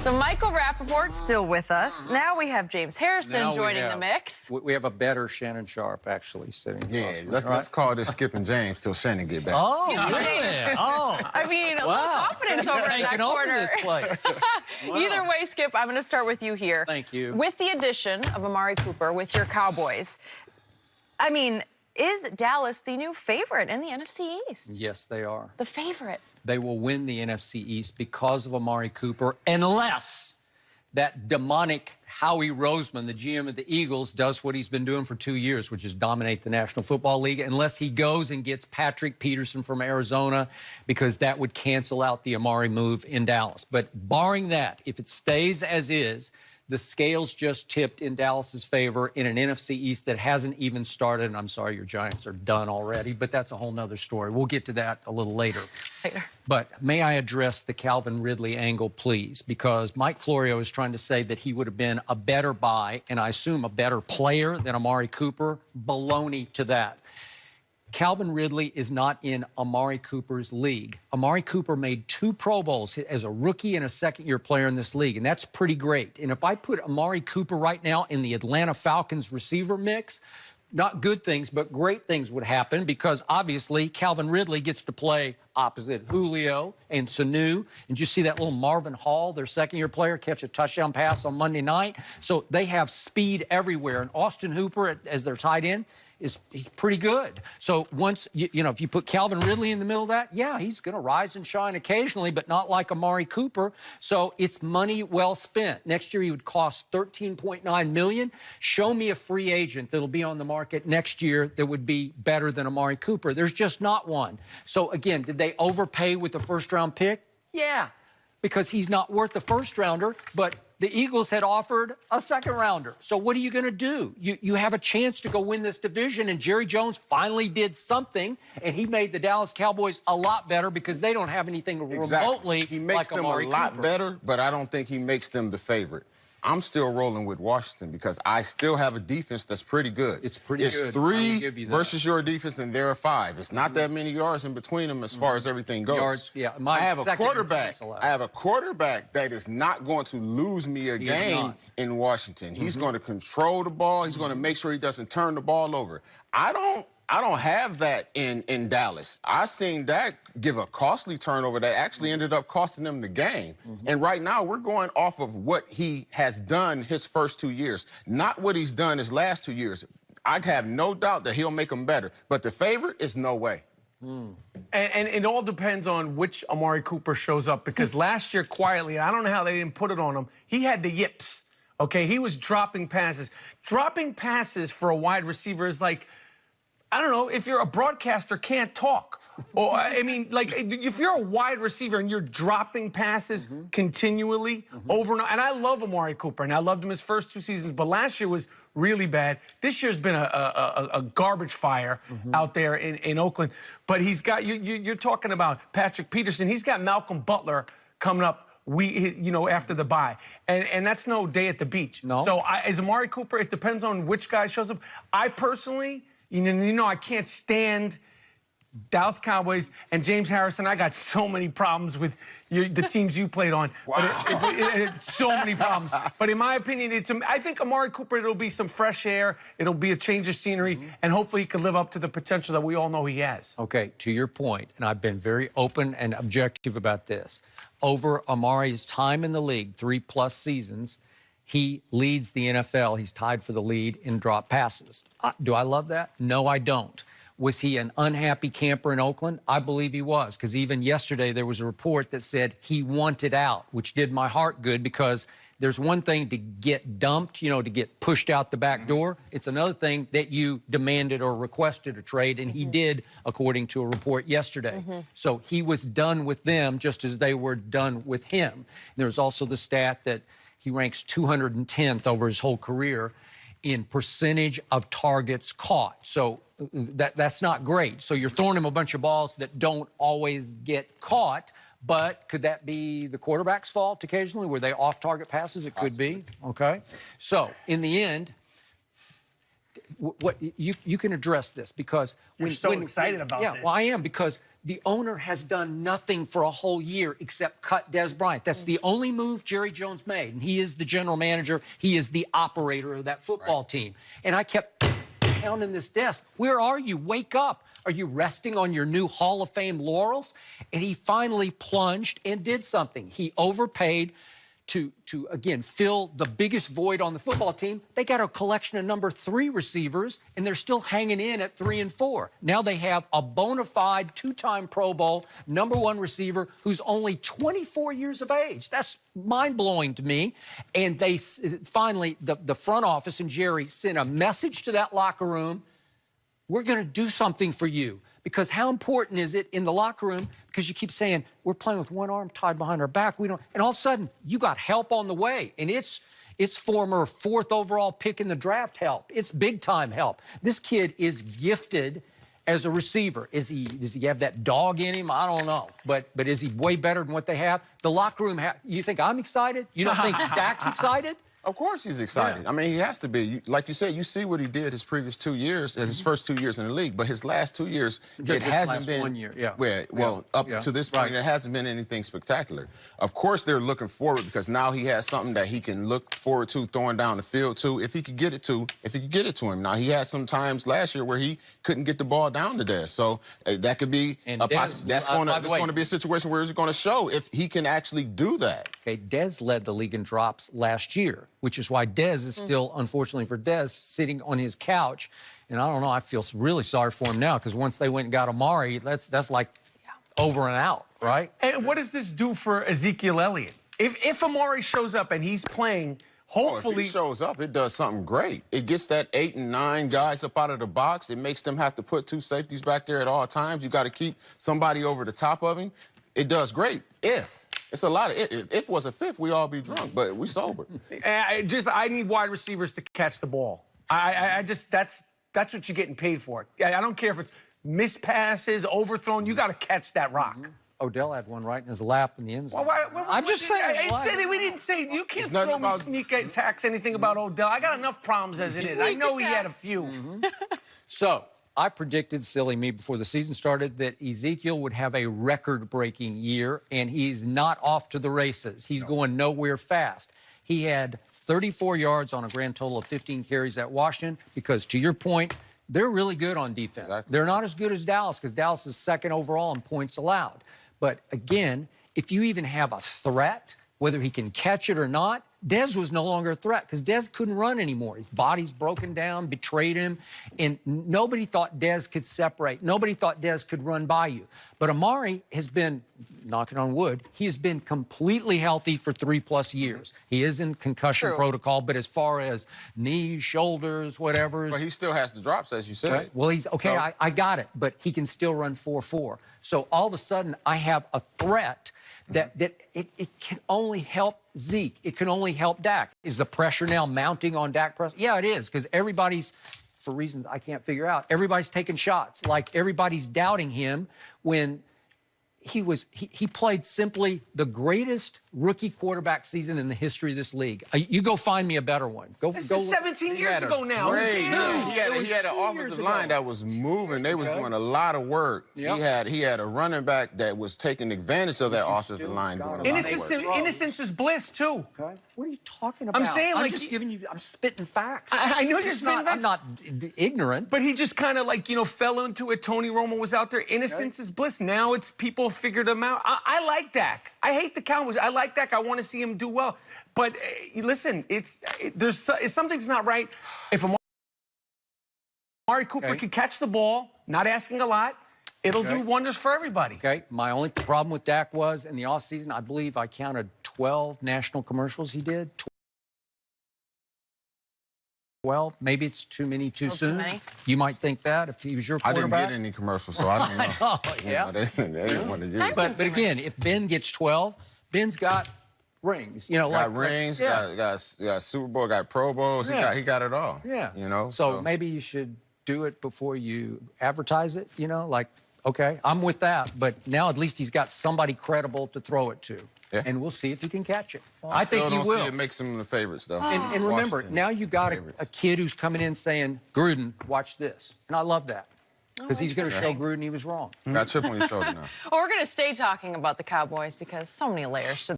So Michael Rappaport's still with us. Now we have James Harrison joining the mix. We have a better Shannon Sharp actually sitting. Yeah, let's call this Skip and James till Shannon get back. Oh, really? Oh. I mean, a little confidence over in that Taking over corner. this place. Either way, Skip, I'm going to start with you here. Thank you. With the addition of Amari Cooper with your Cowboys, I mean, is Dallas the new favorite in the NFC East? Yes, they are. The favorite. They will win the NFC East because of Amari Cooper, unless that demonic Howie Roseman, the GM of the Eagles, does what he's been doing for 2 years, which is dominate the National Football League, unless he goes and gets Patrick Peterson from Arizona, because that would cancel out the Amari move in Dallas. But barring that, if it stays as is, the scales just tipped in Dallas's favor in an NFC East that hasn't even started. And I'm sorry, your Giants are done already, but that's a whole nother story. We'll get to that a little later. But may I address the Calvin Ridley angle, please? Because Mike Florio is trying to say that he would have been a better buy, and I assume a better player than Amari Cooper. Baloney to that. Calvin Ridley is not in Amari Cooper's league. Amari Cooper made 2 Pro Bowls as a rookie and a second-year player in this league, and that's pretty great. And if I put Amari Cooper right now in the Atlanta Falcons receiver mix, not good things, but great things would happen, because obviously Calvin Ridley gets to play opposite Julio and Sanu. And you see that little Marvin Hall, their second-year player, catch a touchdown pass on Monday night. So they have speed everywhere. And Austin Hooper, as their tight end, he's pretty good. So once, you know, if you put Calvin Ridley in the middle of that, yeah, he's going to rise and shine occasionally, but not like Amari Cooper. So it's money well spent. Next year, he would cost $13.9 million. Show me a free agent that'll be on the market next year that would be better than Amari Cooper. There's just not one. So again, did they overpay with the first-round pick? Yeah, because he's not worth the first-rounder, but the Eagles had offered a second-rounder. So what are you going to do? You have a chance to go win this division, and Jerry Jones finally did something, and he made the Dallas Cowboys a lot better because they don't have anything remotely He makes like them Amari a lot Cooper. better, but I don't think he makes them the favorite. I'm still rolling with Washington because I still have a defense that's pretty good. It's pretty good. It's 3 versus your defense, and they're 5. It's not that many yards in between them as far as everything goes. Yards, yeah. I have a quarterback that is not going to lose me a game in Washington. He's going to control the ball. He's going to make sure he doesn't turn the ball over. I don't have that in Dallas. I seen that give a costly turnover that actually ended up costing them the game. And right now, we're going off of what he has done his first 2 years, not what he's done his last 2 years. I have no doubt that he'll make them better. But the favorite is no way. And it all depends on which Amari Cooper shows up, because last year, quietly, I don't know how they didn't put it on him, he had the yips, okay? He was dropping passes. Dropping passes for a wide receiver is like, I don't know, if you're a broadcaster, can't talk. Or, I mean, like, if you're a wide receiver and you're dropping passes continually over and over, and I love Amari Cooper, and I loved him his first 2 seasons, but last year was really bad. This year's been a garbage fire out there in Oakland. But he's got, you're talking about Patrick Peterson. He's got Malcolm Butler coming up, after the bye. And that's no day at the beach. No. So as Amari Cooper, it depends on which guy shows up. I personally, I can't stand Dallas Cowboys and James Harrison. I got so many problems with the teams you played on. Wow. But so many problems. But in my opinion, I think Amari Cooper, it'll be some fresh air. It'll be a change of scenery. And hopefully he can live up to the potential that we all know he has. Okay, to your point, and I've been very open and objective about this, over Amari's time in the league, 3+ seasons, he leads the NFL. He's tied for the lead in drop passes. Do I love that? No, I don't. Was he an unhappy camper in Oakland? I believe he was, because even yesterday there was a report that said he wanted out, which did my heart good, because there's one thing to get dumped, to get pushed out the back door. It's another thing that you demanded or requested a trade, and he did, according to a report yesterday. So he was done with them just as they were done with him. And there's also the stat that he ranks 210th over his whole career in percentage of targets caught. So that's not great. So you're throwing him a bunch of balls that don't always get caught, but could that be the quarterback's fault occasionally? Were they off-target passes? It could be, okay? So in the end, what you can address this, because You're so excited about this. Yeah, well, I am, because the owner has done nothing for a whole year except cut Des Bryant. That's the only move Jerry Jones made. And he is the general manager. He is the operator of that football team. And I kept pounding this desk. Where are you? Wake up. Are you resting on your new Hall of Fame laurels? And he finally plunged and did something. He overpaid to again, fill the biggest void on the football team. They got a collection of number 3 receivers, and they're still hanging in at 3 and 4. Now they have a bona fide 2-time Pro Bowl number 1 receiver who's only 24 years of age. That's mind-blowing to me. And they finally, the front office and Jerry sent a message to that locker room. We're going to do something for you. Because how important is it in the locker room? Because you keep saying, we're playing with one arm tied behind our back. And all of a sudden, you got help on the way. And it's former 4th overall pick in the draft help. It's big-time help. This kid is gifted as a receiver. Does he have that dog in him? I don't know. But is he way better than what they have? The locker room, you think I'm excited? You don't think Dak's excited? Of course he's excited. Yeah. I mean, he has to be. Like you said, you see what he did his previous 2 years, his first 2 years in the league. But his last 2 years, it hasn't been 1 year. Yeah. Up to this point, it hasn't been anything spectacular. Of course, they're looking forward because now he has something that he can look forward to throwing down the field to if he could get it to him. Now he had some times last year where he couldn't get the ball down to there. So that could be that's going to be a situation where it's going to show if he can actually do that. Okay, Dez led the league in drops last year, which is why Dez is still, unfortunately for Dez, sitting on his couch. And I don't know, I feel really sorry for him now because once they went and got Amari, that's like over and out, right? And what does this do for Ezekiel Elliott? If Amari shows up and he's playing, hopefully... if he shows up, it does something great. It gets that 8 and 9 guys up out of the box. It makes them have to put 2 safeties back there at all times. You got to keep somebody over the top of him. It does great if. It's a lot of if was a fifth, we all be drunk, but we sober. I need wide receivers to catch the ball. That's what you're getting paid for. I don't care if it's missed passes, overthrown. You got to catch that rock. Odell had one right in his lap in the end zone. I'm just saying. We didn't say you can't throw me sneak attacks anything about Odell. I got enough problems as it is. I know he had a few. So I predicted, silly me, before the season started that Ezekiel would have a record-breaking year, and he's not off to the races. He's going nowhere fast. He had 34 yards on a grand total of 15 carries at Washington because, to your point, they're really good on defense. Exactly. They're not as good as Dallas because Dallas is 2nd overall in points allowed. But, again, if you even have a threat, whether he can catch it or not, Dez was no longer a threat because Dez couldn't run anymore. His body's broken down, betrayed him, and nobody thought Dez could separate. Nobody thought Dez could run by you. But Amari has been, knocking on wood, he has been completely healthy for 3+ years. He is in concussion protocol, but as far as knees, shoulders, whatever. But he still has the drops, as you said. Okay. Well, he's okay. So, I got it, but he can still run 4.4. So all of a sudden, I have a threat that it can only help Zeke. It can only help Dak. Is the pressure now mounting on Dak Prescott? Yeah, it is, because everybody's, for reasons I can't figure out, everybody's taking shots. Like everybody's doubting him when he played simply the greatest rookie quarterback season in the history of this league. You go find me a better one. This is 17 years ago now. He had an offensive line that was moving. They was doing a lot of work. Yep. He had a running back that was taking advantage of that offensive line. Innocence is bliss, too. Okay. What are you talking about? I'm saying, I'm just giving you, I'm spitting facts. I know you're spitting facts. I'm not ignorant. But he just kind of fell into it. Tony Romo was out there. Innocence is bliss. Now it's people figured him out. I like Dak. I hate the Cowboys. I like Dak. I want to see him do well. But listen, something's not right. If Amari Cooper can catch the ball, not asking a lot, it'll do wonders for everybody. Okay. My only problem with Dak was in the offseason, I believe I counted 12 national commercials he did. 12. Maybe it's too many too soon. You might think that if he was your quarterback. I didn't get any commercials, so I don't know. They didn't want to do it. But again, if Ben gets 12, Ben's got rings. Got rings, got Super Bowl, got Pro Bowls. He got it all. Yeah. So maybe you should do it before you advertise it. Okay, I'm with that. But now at least he's got somebody credible to throw it to. Yeah. And we'll see if he can catch it. Well, I think he will. See it makes him the favorites, though. And remember, now you've got a kid who's coming in saying, Gruden, watch this. And I love that. because he's going to show Gruden he was wrong. Got a chip on your shoulder now. Well, we're going to stay talking about the Cowboys because so many layers to